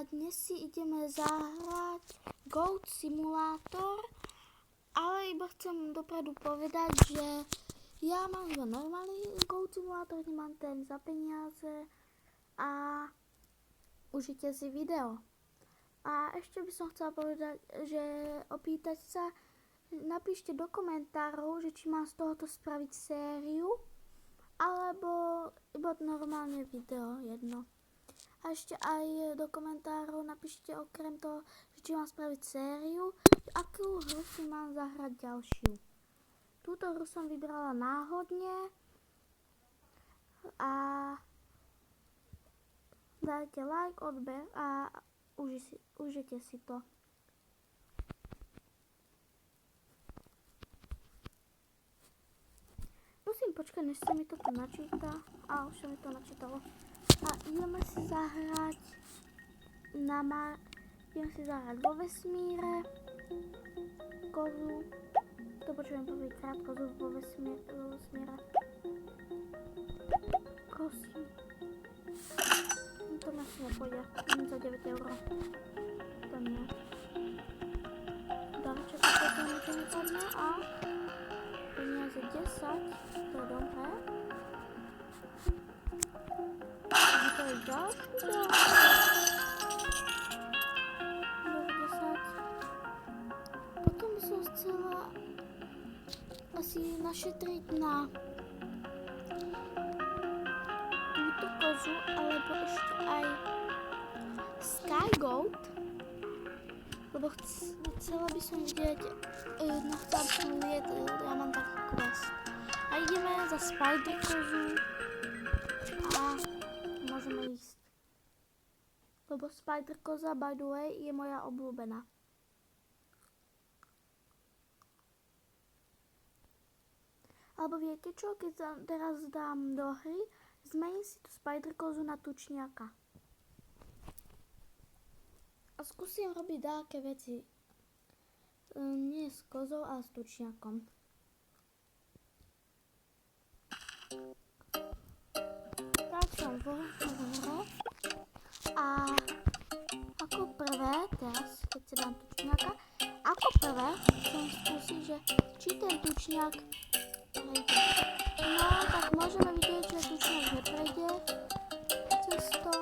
Dnes si ideme zahrať Goat Simulator, ale iba chcem dopredu povedať, že ja mám iba normálny Goat Simulator, nemám ten za peniaze a užite si video. A ešte by som chcela povedať, že opýtať sa, napíšte do komentárov, že či mám z tohoto spraviť sériu, alebo iba normálne video jedno. A ešte aj do komentárov napíšte okrem toho, že či mám spraviť sériu, akú hru si mám zahrať ďalšiu. Túto hru som vybrala náhodne a dajte like, odber a užite si to. Musím počkať, než sa mi toto načíta. A už sa mi to načítalo. A ideme si zahrať vo vesmíre kozu. To počujem prvýkrát, kozu vo vesmíre. Prosím. To mi asi nepôjde. Za 9 €. To nie. Darček, to niečo nepadne a peniaze 10. To je dobré. To je ďalší ďalší. 10. Potom by som chcela asi našetriť na túto kozu, alebo ešte aj Sky Goat, lebo chcela by som vidieť, chcela by som vidieť, ja mám taký quest. A ideme za Spider kozu a môžeme ísť. Lebo Spider koza, by the way, je moja obľúbená. Alebo viete čo, keď teraz dám do hry, zmením si tú Spider kozu na tučniaka. A skúsim robiť dáke veci. Nie s kozou, ale s tučniakom. Tak som vo hre. A ako prvé, teraz keď si dám tučniaka, ako prvé chcem skúsiť, že či ten tučniak prejde. No, tak môžeme vidieť, že tučniak neprejde cez to.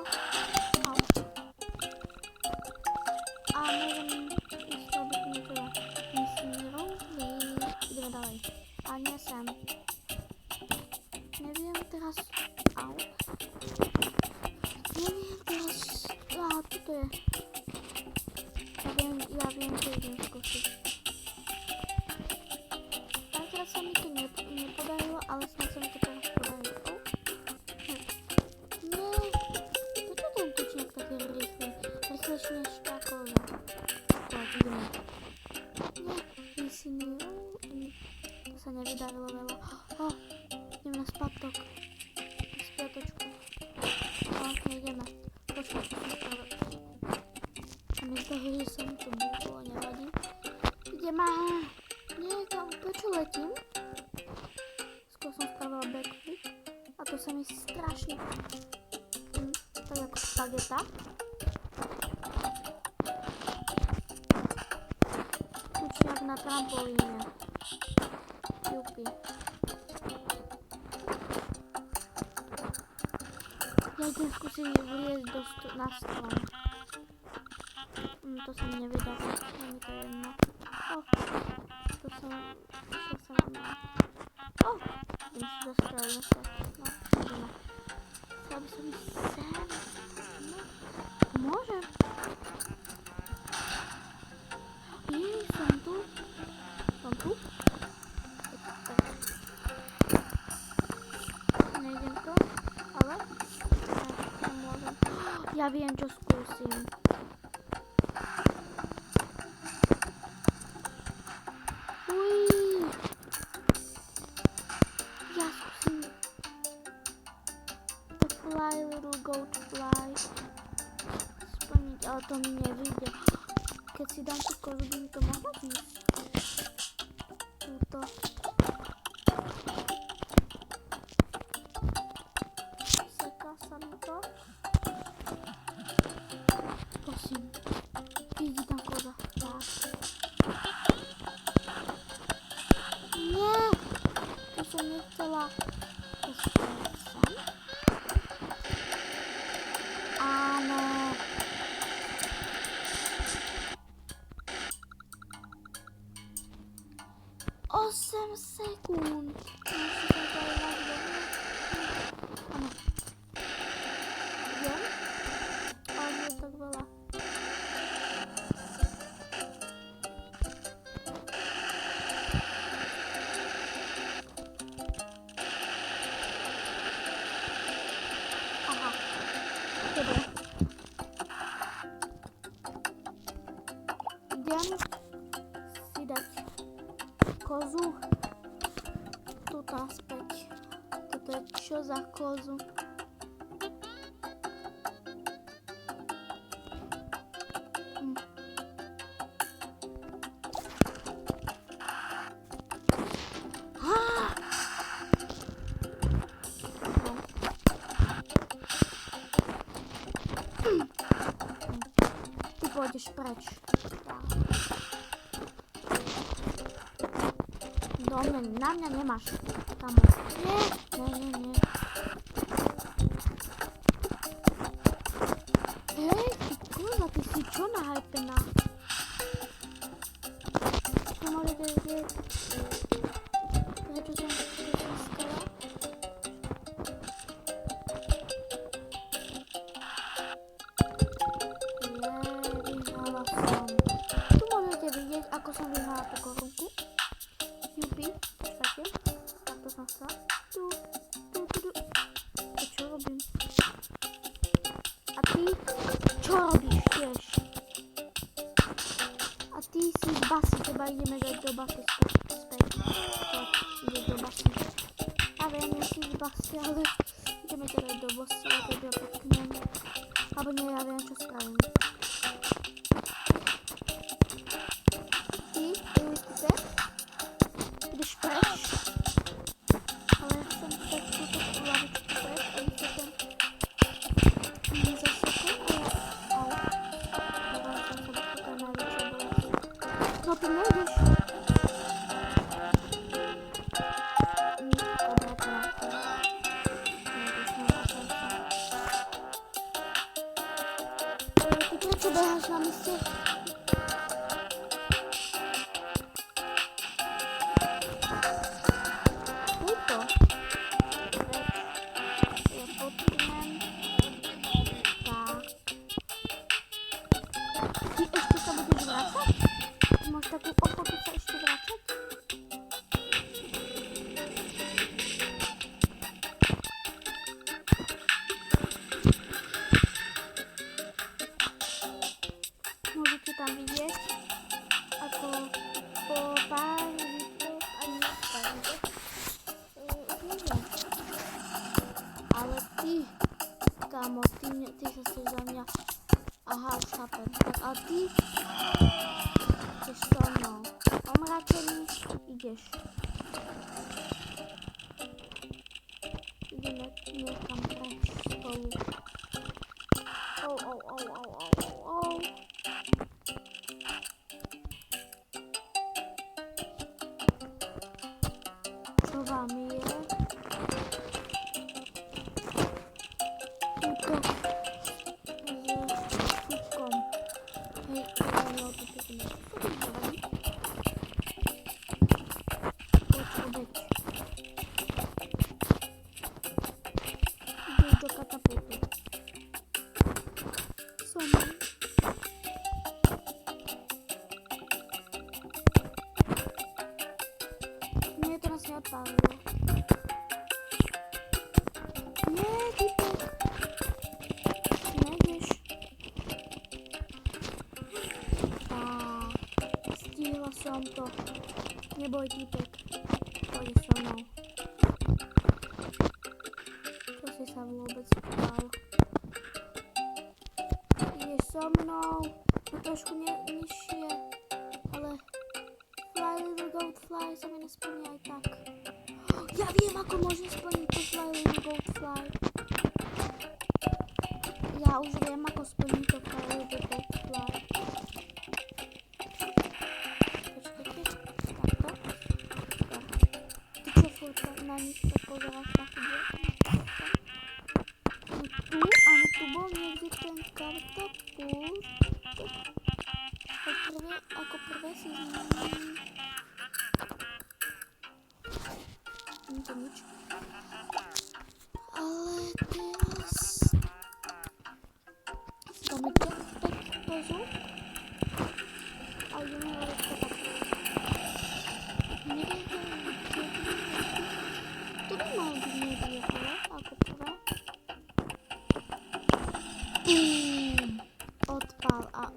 A môžem ísť robiť niektoré misírov. Ideme ďalej. A nie sem. Neviem teraz... Neviem teraz... Toto je. Ja viem, čo idem skúsiť. Takrat sa mi to nepodarilo, ale snad sa mi to teraz podarilo. Nie. Prečo ten tučník taký rýchly? Rýchlejší než tá koza. Tak, ideme. Nie, to sa nevydarilo veľa. Idem na spadok. Na spiatočku. Ok, ideme. Počkaj, čo som spravil. A mi zdalo, že sa mi to búchlo, nevadí. Ideme. Nie, kam, prečo letím? Skôr som spravila backflip. A to sa mi strašne... tak ako spageta. Tučniak na trampolíne. Jupi. Ja idem skúsiť vliezť na strom. To sa mi nevydarilo, je mi to jedno. Išiel som na... idem si zastreliť na sa. No, ideme. Chcela by som ísť sem. Môžem. Som tu. Som tu. Nejdem to, ale... môžem. Ja viem, čo skúsim. Ja skúsim to fly, little goat fly splniť, ale to mi nevyjde. Keď si dám tú kozu, by mi to mohlo ísť. Túto. Seká sa mi to. Prosím. Jdi tam koza. Tak. Nie! To som nechcela. To sem. Áno. Osem sekúnd. Áno. Viem? Ale nie je tak veľa. Aha. Dobre. Idem si dať kozu. Tuto naspäť. Toto je čo za kozu? Ty pôjdeš preč. Na mňa nemáš. Kamo. Nie. Hej, ty kurva, ty si čo nahypená? To môžete vidieť. Prečo som skala? Vyhrala som. Tu môžete vidieť, ako som vyhrala tú korunku. Jupi, počkajte. Takto som sa. Tu. To čo robím? A ty? Čo robíš tiež? A ty si z basy, teba ideme dať do basy späť. Ideš do basy. Ja viem, nie si z basy, ale ideme ťa dať do basy, a teda pekne. Alebo nie, ja viem, čo spravím. Ty, ideš preč? Ale ja chcem tak túto lavičku preč, aby sa ten nezasekol, ale dávam som sa toto najväčšia bolesť. No ty nejdeš. Dobre, ty prečo beháš na mieste? Takú ochotu sa ešte vrácať? Môžete tam vidieť, ako po pár minútoch, ani pár minútoch, neviem. Ale ty, kámo, ty sa chceš za mňa. Aha, už chápem. Tak a ty ideš so mnou. Omračený, ideš. Ideme niekam preč spolu. Čo vám je? Tuto. S kúčkom. Hej, no, tu pekne. Do katapulty. Nie, teraz nie odpaliło. Nie, typek. Znajdziesz. Stihla som to. Neboj, typek. Pôjdeš so mnou. Čo si sa vôbec ptal? Ideš so mnou. No trošku nižšie. Ale fly little goat fly sa mi nesplní aj tak. Ja viem, ako môžem splniť to fly little goat fly. Ja už viem, ako splniť to fly little goat. Ako prvé si zmením. Není to nič. Ale teraz si dáme jetpack kozu. A ideme robiť to tak. Neviem, to by malo byť niekde, ale ako prvé. Odpal a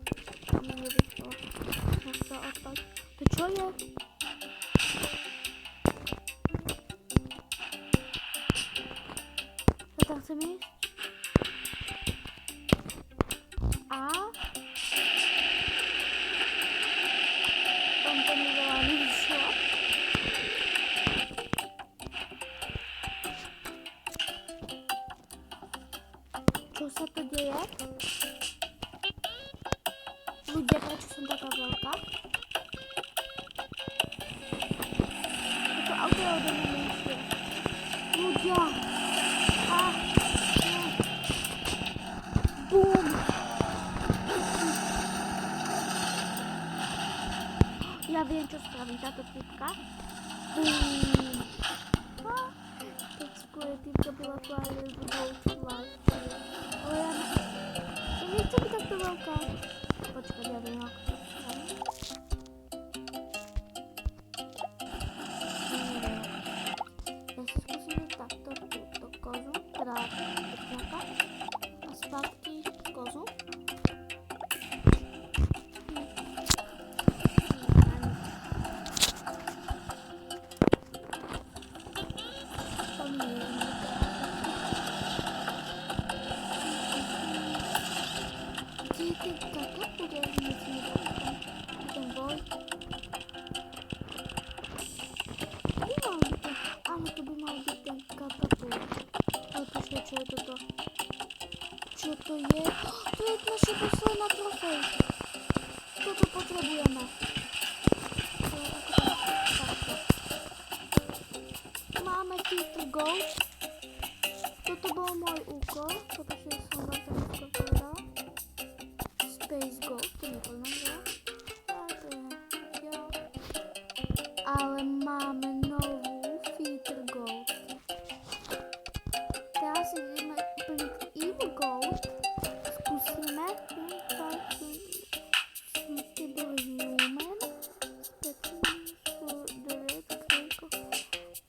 mi nevyšlo. Nechcel odpal. To čo je? Ja tam chcem ísť. A tam to mi veľa nevyšlo. Čo sa to deje? Ľudia, prečo som taká veľká? Toto auto je ode mňa menšie. Ľudia! Bum! Ja viem, čo spravím. Táto typka. Bum! Keď skôr typka bola flyer z Goldfly. Ale ja nechcem byť takto veľká. Počkaj, ja viem, ako to spravím. Ja si skúsim takto túto kozu, teda pekňaka. A zpátky kozu. Čo to je? To je naša posledná trofej. Toto potrebujeme. Máme Filter Gold. Toto bol môj úkol. Toto si som vám tam úkol povedala. Space Gold. To nepoznám, ja. Ale máme novú Filter Gold. Teraz ideme plniť Evil Gold. Skúsime. Smutable Human.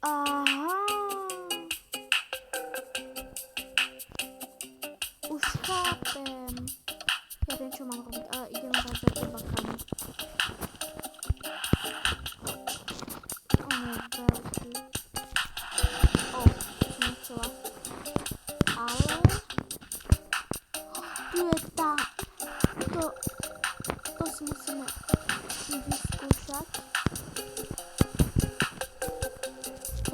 Aha. Už chápem. Ja viem, čo mám robiť, ale idem dať za teba kam. On je veľký. To som nechcela. Ale tu je tá. To si musíme vyskúšať.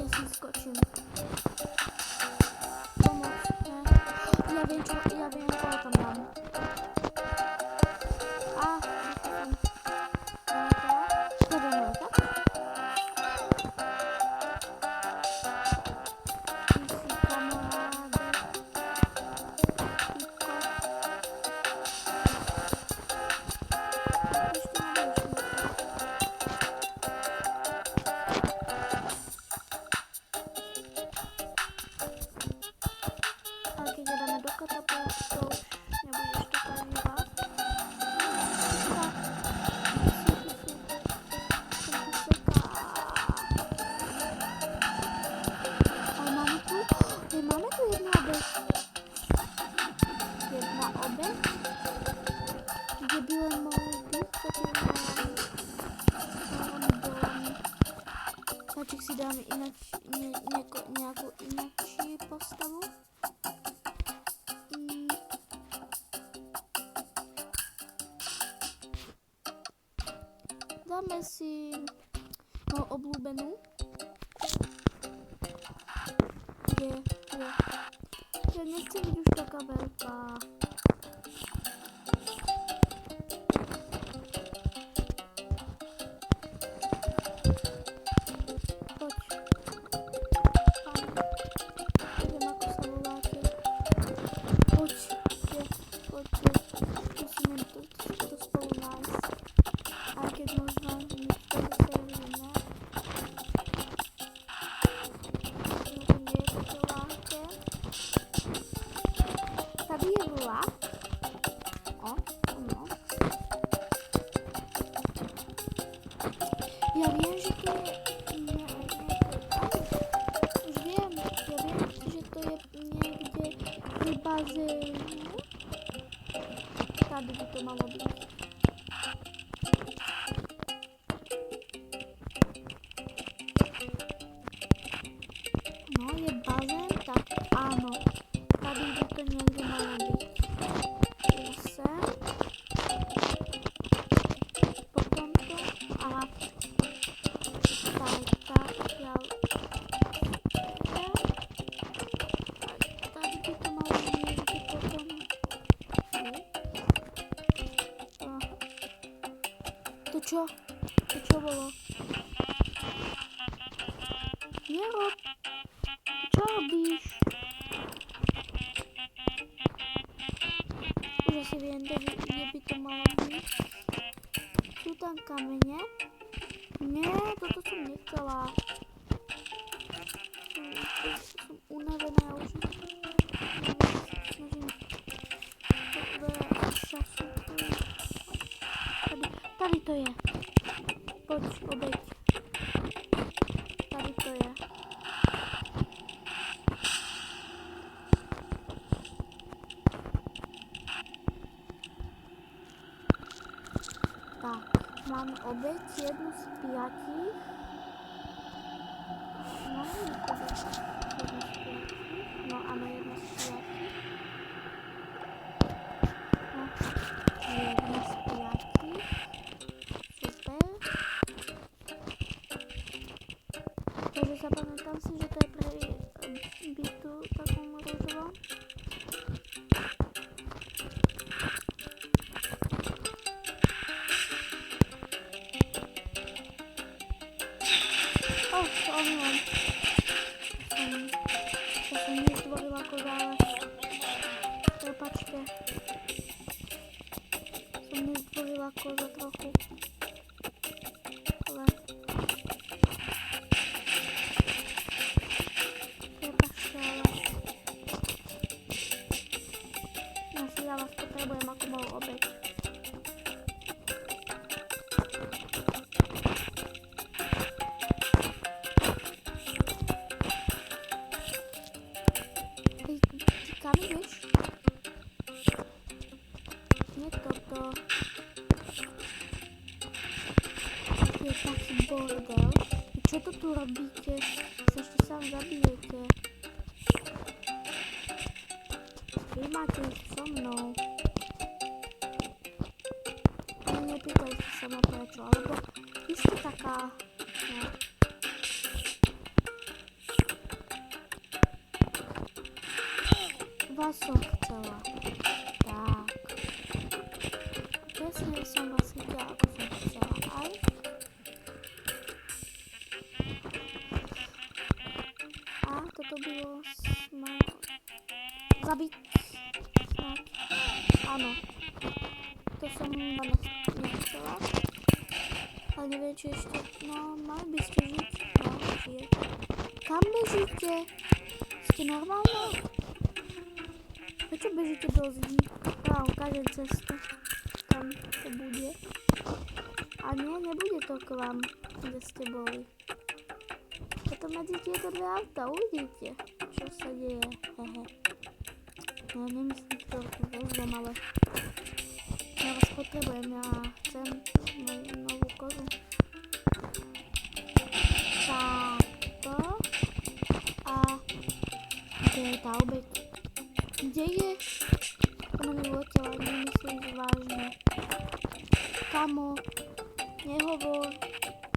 Ja si skočím. Pomôžte. Ja viem, koho tam dám. Naček si dáme nejakú inakší postavu. Dáme si moju obľúbenú. Ja nechcem byť už taká veľká. malo byť. No, je bazén, tak áno. Tady by to niekde malo byť. Zase. Potom to. Aha. Tak, ja... Tady by to malo byť niekde potom. To čo? To čo bolo? Nerob. Čo robíš? Už asi viem, kde by to malo byť. Sú tam kamene? Nie, toto som nechcela. Som unavená, ja už snažím veľa času. Tady to je. Poď, obeď. Tady to je. Tak, mám obeď jednu z 5. No, no áno, jedna z 5. No, jedna z 5. Super. Takže zapamätám si, že to je pre bytu takom rúžovom. Omylom. To som nezdvorila kozále. Prepačte. Som nezdvorila koza trochu. Ale... Prepačte, ale... Ja vás potrebujem ako moju obeť. Kam ideš? Nie toto. Je taký bordel. Čo to tu robíte? Sa ešte sám zabijete. Vy máte ísť so mnou. Ale nepýtajte sa ma prečo, alebo vy ste taká... No. Vás som chcela. Tak. Presne som vás chytila, ako som chcela. Aj. A toto bylo snad... Zabiť. Snad. Áno. To som nechcela. Ale neviem, či ešte... No, mali by ste žiť. No, žijete. Kam bežíte? Ste normálne? Prečo bežíte do zdí? Ja vám ukážem cestu. Tam to bude. A nie, nebude to k vám, kde ste boli. Potom medzi tieto dve auta uvidíte, čo sa deje. Hehe. No, nemyslím to vozom, ale ja vás potrebujem, ja chcem moju novú kozu. Táto. A kde je tá obeť? Kde je? Ona mi uletela, nemyslíš vážne. Kamo, nehovor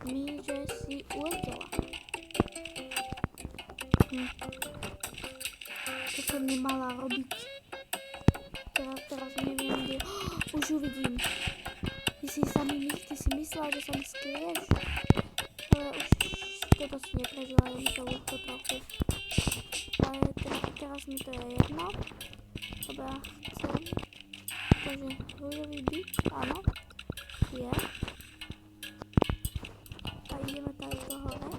mi, že si uletela. To som nemala robiť. Teraz neviem, kde... Už ju vidím. Ty si myslela, že sa mi skryješ? Ale už toto si neprežila, len to ľahko trochu. Ale teraz mi to je jedno. Dobre, chcem. Takže rúžový byt, áno. Je. A ideme tady do hore.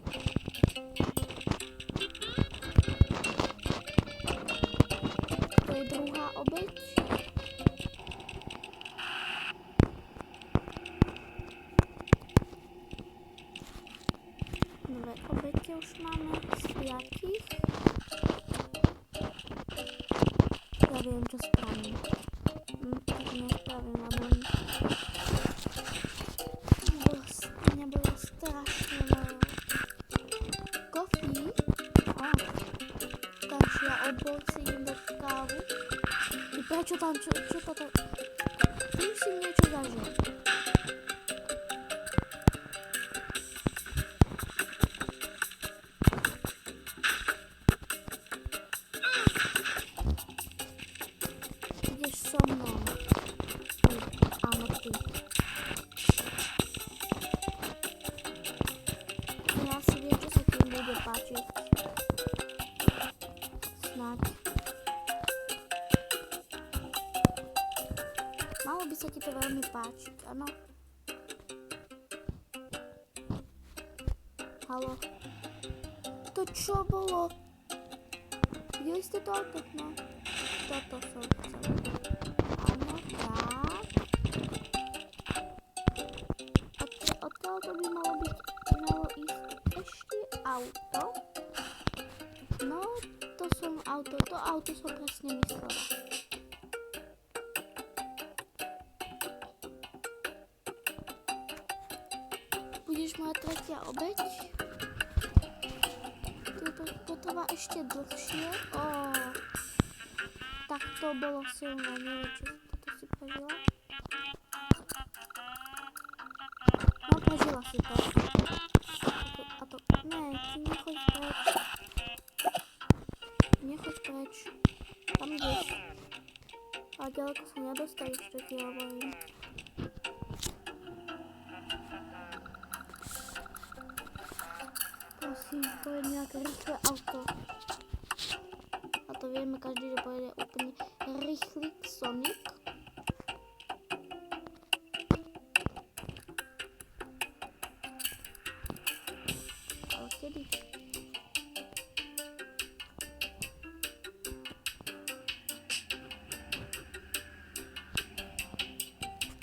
To je druhá obeť. Dve obete už máme z 5. Ja viem, čo spravím. Tak nespravím, lebo auty. Ja si viem, čo sa tým bude páčiť. Snáď. Malo by sa ti to veľmi páčiť, áno? Haló? To čo bolo? Videli ste to auto? No. Toto som chcel. Áno, tak. A odtiaľto by malo ísť ešte auto. No, to auto som presne myslela. Budeš moja tretia obeť? To trvá ešte dlhšie. Tak to bolo silné, neviem, či toto si prežila. No, prežila si to. Ne, ty nechoď preč. Nechoď preč. Tam ideš. Ale ďaleko sa nedostaneš, čo ti hovorím. Prosím, pojede nejaké rýchle auto. A to vieme každý, že pojede úplne rýchly Sonic. Ale kedy?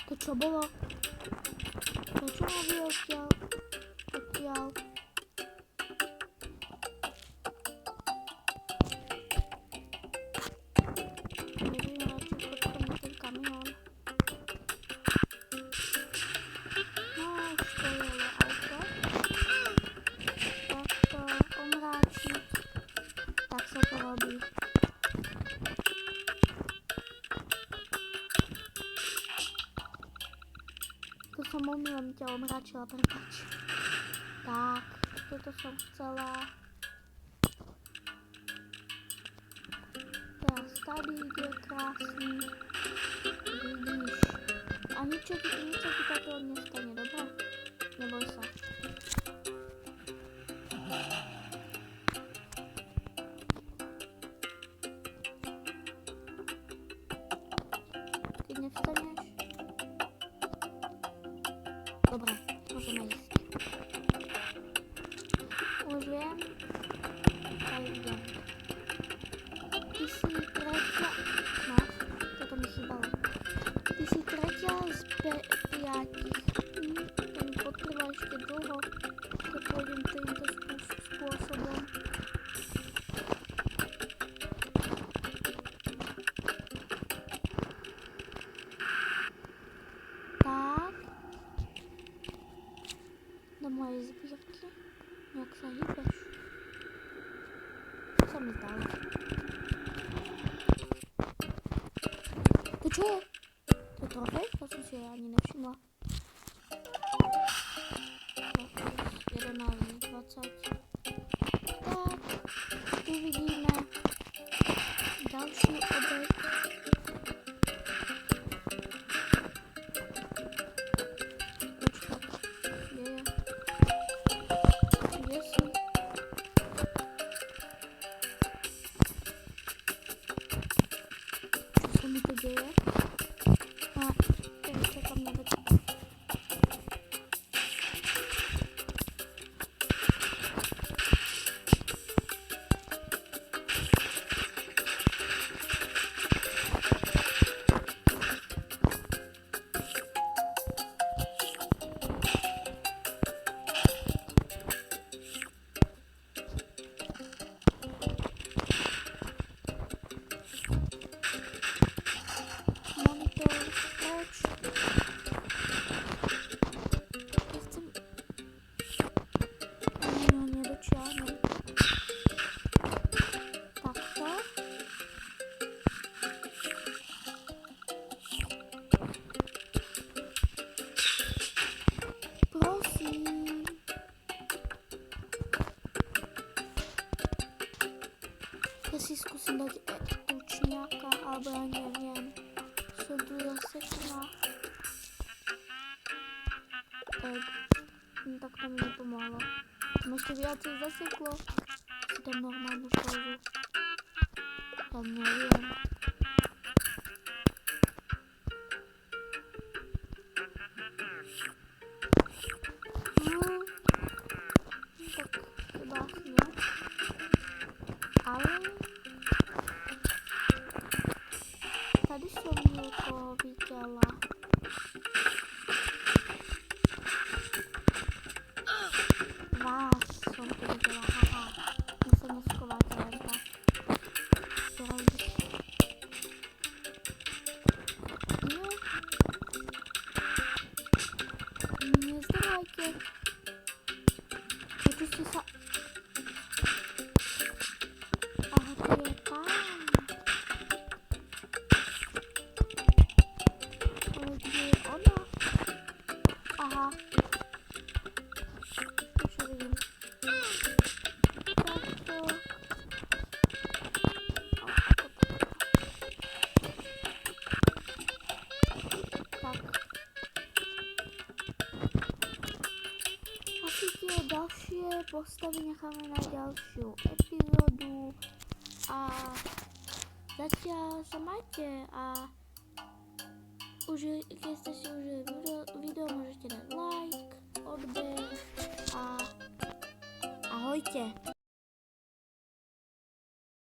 To čo bolo? Prečo ma vyhodil odtiaľ? To som omylom ťa omračila, prepáč. Tak, toto som chcela. Teraz tady ide krásny. Vidíš. A ničo ti takého nestane, dobré? Neboj sa. Keď nevstaneš? Dobre, môžeme ísť. Už viem. Tak idem. Ty si tretia... No, toto mi chýbalo. Ty si tretia z 5. To mi potrvá ešte dlho, keď pôjdem týmto spôsobom. Tak. Do mojej zbierky. Jak sa hýbeš? To sa mi zdalo. To čo je? To je trofej? To som si ani nevšimla. 11, 20. Tak, tu vidíme ďalšiu obeť. Počkať, kde je? Kde si? Čo sa mi to deje? A teraz čakám na večer. Ja si skúsim dať tučniaka, alebo ja neviem. Sú tu zase kná. Tak to mi nepomohlo. Tam ešte viacej zaseklo. Si tam normálnu kožu. Tam neviem. Tak chyba nie. Ale tady som niekoho videla. Vás som to videla, haha. Vy sa neschováte len tak. No. Nezdávajte. Čo ste sa... Aha, to je pán. Ale kde je ona? Aha. Už ho vidím. Takto. Tak. Asi tie ďalšie postavy necháme na ďalšiu epizódu. A zatiaľ sa majte a keď ste si užili video, môžete dať like, odber a ahojte.